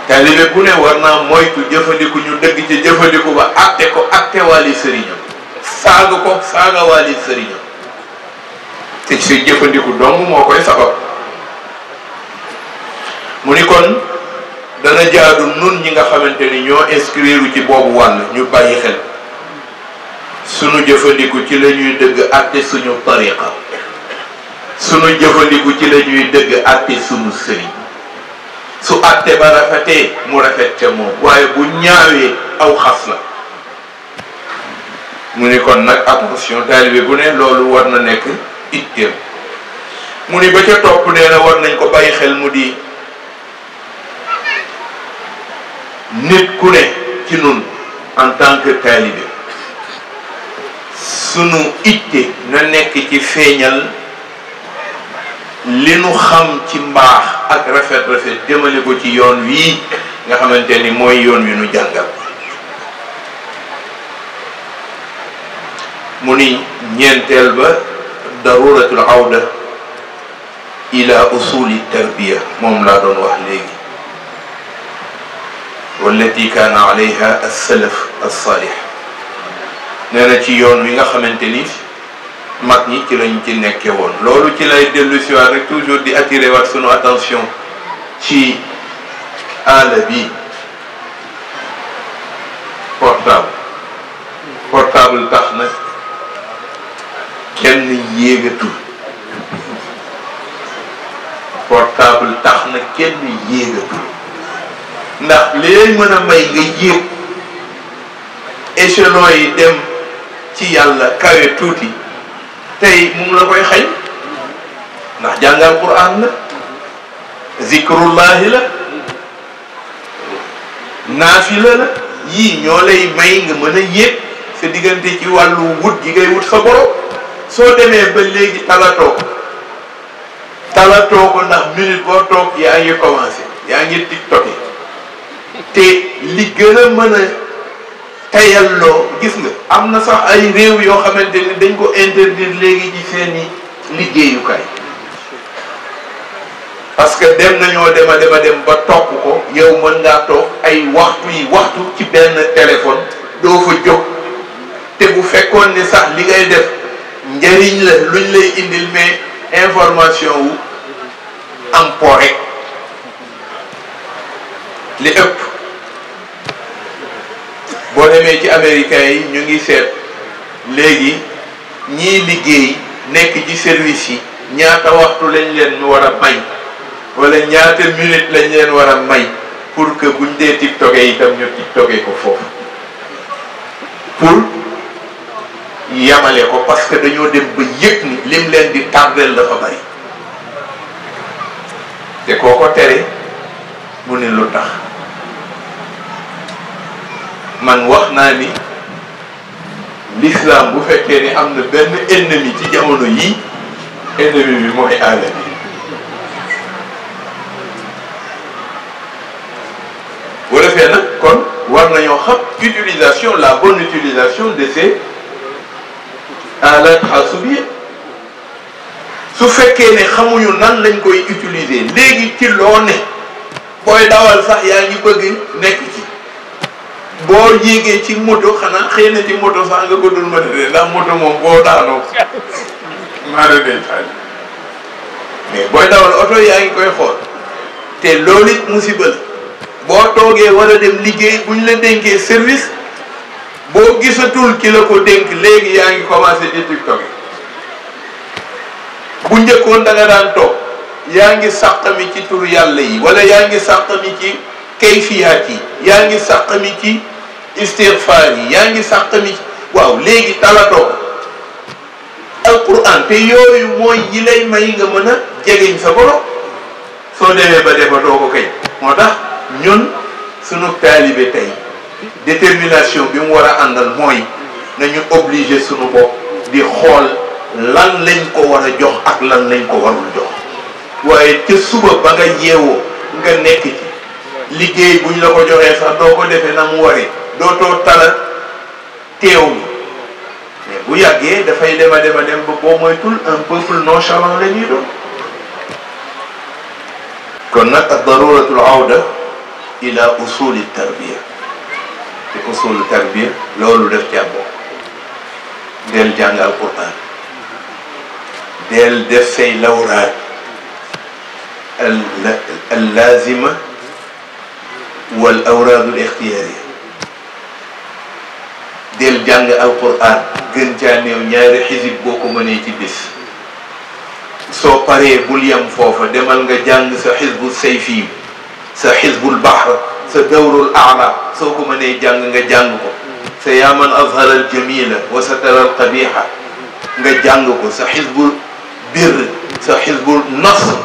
talibe bu ne war naa moytu jëfandiku ñu dëgg ci jëfandiku ba atte ko atte waali sëriñam saaga ko saaga waali sëriñam te si jëfandiku dong moo koy sabab mu ni kon dana jaadu nun ñi nga xamante ni ñoo inscrire ci boobu wàll ñu bàyyi xel sunu jëfandiku ci la ñuy dëgg atte suñu tariqa sunu jëfandiku ci la ñuy dëgg atte sunu sëriñ su atte ba rafetee mu rafet ca moom waaye bu ñaawee aw xas la mu ni kon nag attention taalibe bu ne loolu war na nekk itteem mu ni ba ca topp nee na war nañ ko bàyyi xel mu di nit ku ne ci nun en tant que taalibe sunu itte na nekk ci feeñal li nu xam ci mbaax ak rafet jëmale ko ci yoon wii nga xamante ni mooy yoon wi nu jàngal mu ni ñeenteel ba daruratul awda ila usuli tarbiya moom laa doon wax léegi wallati kaana alayha as-salaf as-salih nee na ci yoon wi nga xamante ni mag ñi ci lañ ci nekke woon loolu ci lay dellu si waat rek toujours di attirer waat sunu attention ci aala bi portable tax na kenn yéegatul portable tax na kenn yéegatul ndax li lay mën a may nga yéeg échelon yi dem ci yàlla kawe tuuti tey mu ngi la koy xañ ndax jàngal Qur'an la zikrullahi la naafila la yii ñoo lay may nga mën a yéeg sa diggante ci wàllu wut gi ngay wut sa borom soo demee ba léegi talatoo ko ndax minute boo toog yaa ngi commencé yaa ngi tiktok te li gën a mën a tayalloo gis nga am na sax ay réew yoo xamante ni dañ ko interdire léegi ci seeni liggéeyukaay parce que dem nañoo dem ba topp ko yow mën ngaa toog ay waxtu ci benn téléphone doo fa jóg te bu fekkoon ni sax li ngay def njëriñ la luñ lay indil mais information wu am po rek li ëpp boo demee ci américains yi ñu ngi seet léegi ñiy liggéey nekk ci service yi ñaata waxtu lañ leen ñu war a may wala ñaata minute lañ leen war a may pour que buñ dee tiktoké itam ñu tiktoké ko foofu pour yamale ko parce que dañoo dem ba yëg ni lim leen di tardel dafa bari te koo ko tere mu ne lu tax man wax naa ni l'islam bu fekkee ni am na benn ennemi ci jamono yii ennemi bi mooy aala bi bu defee nag kon war nañoo xam utilisation la bonne utilisation de ces alat xasubiya su fekkee ne xamuñu nan lañ koy utiliser léegi ci loo ne booy dawal sax yaa ngi bëgg nekk ci boo yéegee ci moto xanaa xëy na ci moto sax nga ko dul mën a dee ndax moto moom boo daanoo maa da day taal mais booy dawal oto yaa ngi koy xool te loolu it musiba la boo toogee war a dem liggéey bu ñu la dénkee service boo gisatul ki la ko dénk léegi yaa ngi commencé di tiktok bu njëkkoon da nga daan toog yaa ngi sàqami ci tur yàlla yi wala yaa ngi sàqami ci kayfiyaat yi yaa ngi sàqami ci istighfar yi yaa ngi sàqami ci waaw léegi talatoo alquran te yooyu mooy yi lay may nga mën a jegeñ sa borom soo demee ba defatoo ko kay moo tax ñun sunu taalibe tey détermination bi mu war a àndal mooy nañu obligé sunu bopp di xool lan lañ ko war a jox ak lan lañ ko warul jox waaye ca suba ba nga yeewoo nga nekk ci liggéey buñ la ko joxee sax doo ko defee na mu waree dootoo tala teewlu mais bu yàggee dafay dem ba boo moytul un peuple nonchalant la ñuy doon kon nag ad daruratul awda ila usuli tarbiya te usulu tarbiya loolu def ca bokk del jàng alquran del def say lawraat al lazima wal awraad al ixtiyaariya del jàng alquran gën caa néew ñaari xisib boo ko mënee ci bis soo paree bul yem foofa demal nga jàng sa xisbu sayfi sa xisbul bahr sa dawrul aala soo ko mënee jàng nga jàng ko sa yaaman azhara al jamila wa satara al qabiha nga jàng ko sa xisbul birr sa xisbul nasr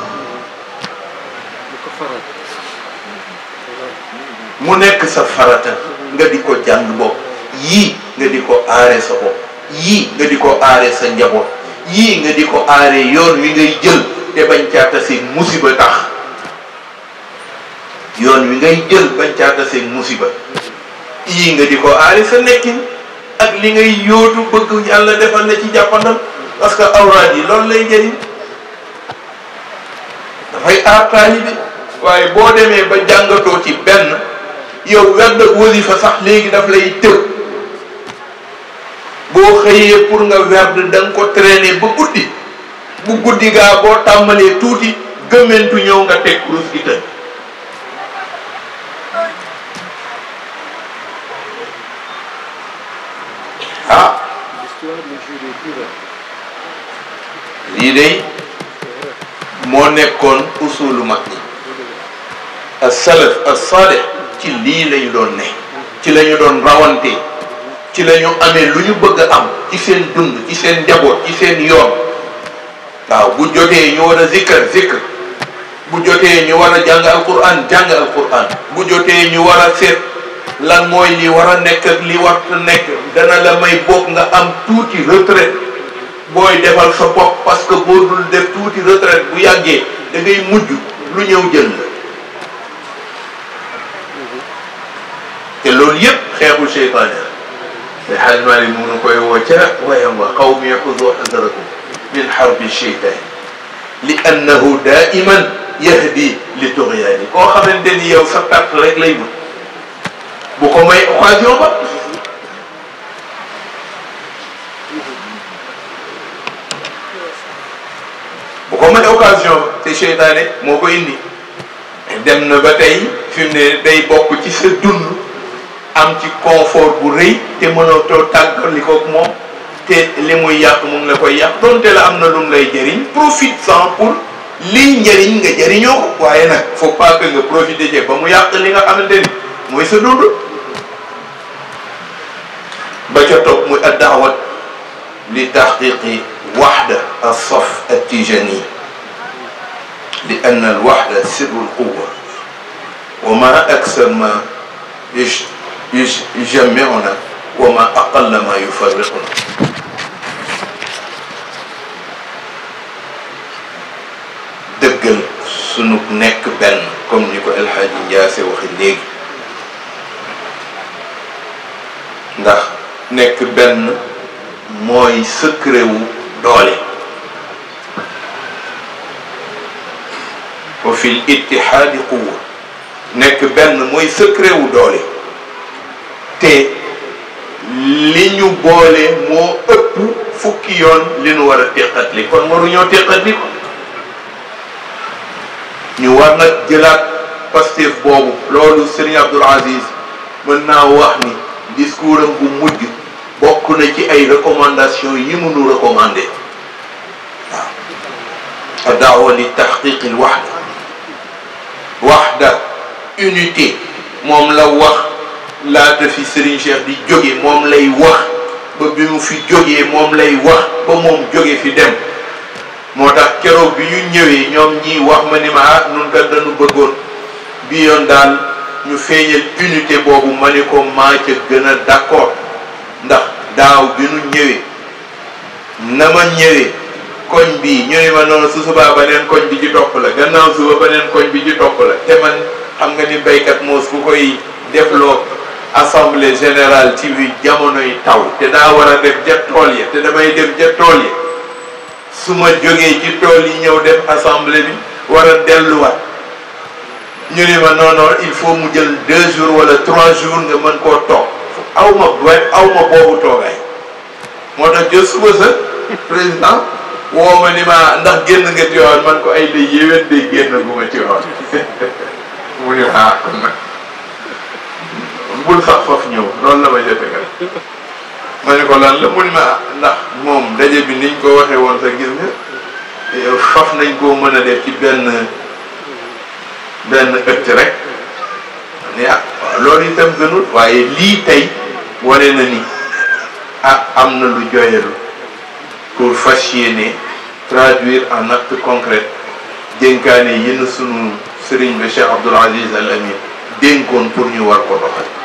mu nekk sa farata nga di ko jàng bopp yii nga di ko aare sa bopp yii nga di ko aare sa njaboot yii nga di ko aare yoon wi ngay jël te bañ caa taseeg musiba tax yoon wi ngay jël bañ caa taseeg musiba yii nga di ko aare sa nekkin ak li ngay yóotu bëgg yàlla defal na ci jàppandal parce que awraad yi loolu lay jëriñ dafay aar taalibe waaye boo demee ba jàngatoo ci benn yow werd ak wasifa sax léegi daf lay tëb boo xëyee pour nga werd da nga ko traîner ba guddi bu guddi gaa boo tàmbalee tuuti gëmmentu ñëw nga teg kurus gi tëj ah lii day moo nekkoon usulu mag ñi as-salaf as-salih ci lii lañu doon ne ci lañu doon rawante ci lañu amee lu ñu bëgg a am ci seen dund ci seen njaboot ci seen yoon waaw bu jotee ñu war a zikr bu jotee ñu war a jàng alquran bu jotee ñu war a seet lan mooy li war a nekk ak li warta nekk dana la may bokk nga am tuuti retraite booy defal sa bopp parce que boo dul def tuuti retraite bu yàggee da ngay mujj lu ñëw jël la te loolu yëpp xeexu seytaane te xaaj Maalik mu ngi koy woo ca wayam wa qawmi xudu xadarakum min xarbi seytaan li annahu daiman yahdi li tuxyaani koo xamante ni yow sa perte rek lay mën bu ko may occasion ba bu ko may occasion ba te seytaane moo ko indi dem na ba tey fi mu ne day bokk ci sa dund am ci confort bu rëy te mënoo too tàggali ko moom te li muy yàq mu ngi la koy yàq donte la am na lu mu lay jëriñ profite-en pour liy njëriñ nga jëriñoo ko waaye nag faut pas que nga profiter je ba mu yàq li nga xamante ni mooy sa dund ba ca topp muy ad-da'wat li tahqiqi wahda as-saf at-tijani li anna al-wahda sirru al-quwwa wa ma aksar ma يجمعنا وما أقل ما يفرقنا dëggal sunu nekk benn comme ni ko El Hadji Ndiasse waxe léegi ndax nekk benn mooy secret wu doole wa fil ittihaadi quwwa nekk benn mooy secret wu doole te li ñu boole moo ëpp fukki yoon li ñu war a teqatli kon waruñoo teqatli ko ñu war nag jëlaat Pastef boobu loolu Serigne Abdoul Aziz mën naa wax ni discours am bu mujj bokk na ci ay recommandation yi mu nu recommandé waaw ad-da'wa li tahqiq al wahda unité moom la wax laata fi Serigne Cheikh di jóge moom lay wax ba bi mu fi jógee moom lay wax ba moom jóge fi dem moo tax keroog bi ñu ñëwee ñoom ñii wax ma ni ma ah nun kat dañu bëggoon bi yoon daal ñu feeñal unité boobu ma ni ko maa ca gën a d'accord ndax daaw bi ñu ñëwee na ma ñëwee koñ bi ñu ne ma noonu su subaa beneen koñ bi ci topp la gannaaw suba beneen koñ bi ci topp la te man xam nga ni béykat moos ku koy defloo assemblée générale ci biir jamonoy taw te daa war a def ja tool ya te damay dem ja tool ya su ma jógee ci tool yi ñëw def assemblée bi war a delluwaat ñu ni ma non non il faut mu jël 2 jours wala 3 jours nga mën koo toog aw ma boobu toogaay moo tax jël suba sa président woo ma ni ma ndax génn nga Tiwaawan man ko ay day yéwén day génn bu ma Tiwaawan mu ni kon nag bul sax foofu ñëw loolu la ma jote kat ma ne ko lan la mu ni ma ndax moom daje bi niñ ko waxee woon sa gis nga faf nañ koo mën a def ci benn ëtt rek ni loolu itam gënul waaye lii tey wane na ni am na lu joyalu pour fas yéene traduire en acte concret dénkaane yenn sunu sëriñ ba Cheikh Abdoul Aziz Al Amin dénkoon pour ñu war ko doxal